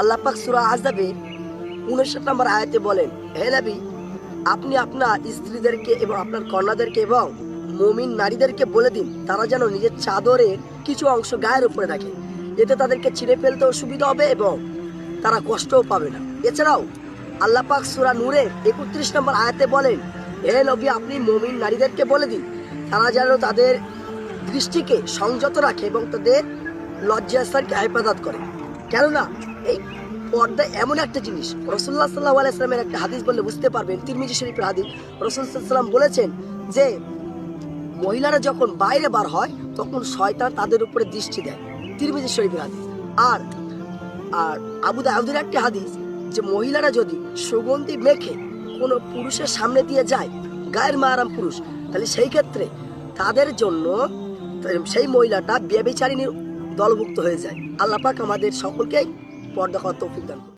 আল্লাহ পাক সূরা আহজাবে 59 নম্বর আয়াতে বলেন, হে নবী, আপনি আপনার স্ত্রীদেরকে এবং আপনার কন্যাদেরকে এবং মুমিন নারীদেরকে বলে দিন তারা যেন নিজের চাদরের কিছু অংশ গায়ের উপরে রাখে, এতে তাদেরকে ছিঁড়ে ফেলতেও সুবিধা হবে এবং তারা কষ্টও পাবে না। এছাড়াও আল্লাহ পাক সূরা নূরের 31 নম্বর আয়াতে বলেন, হে নবী, আপনি মুমিন নারীদেরকে বলে দিন তারা যেন তাদের দৃষ্টিকে সংযত রাখে এবং তাদের লজ্জাস্থানকে হেফাজত করে। কেননা এই পর্দা এমন একটা জিনিস, রাসূলুল্লাহ সাল্লাল্লাহু আলাইহি ওয়াসাল্লামের একটা হাদিস বললে বুঝতে পারবেন, তিরমিজি শরীফের হাদিস। রাসূল সাল্লাল্লাহু আলাইহি ওয়াসাল্লাম বলেছেন যে মহিলারা যখন বাইরে বার হয় তখন শয়তান তাদের উপরে দৃষ্টি দেয়, তিরমিজি শরীফের হাদিস। আর আর আবু দাউদের একটা হাদিস যে মহিলারা যদি সুগন্ধি মেখে কোনো পুরুষের সামনে দিয়ে যায়, গায়ের মারাম পুরুষ, তাহলে সেই ক্ষেত্রে তাদের জন্য সেই মহিলাটা ব্যভিচারিণীর দলভুক্ত হয়ে যায়। আল্লাহ পাক আমাদের সকলকে পর্দা করার তৌফিক দান করুন।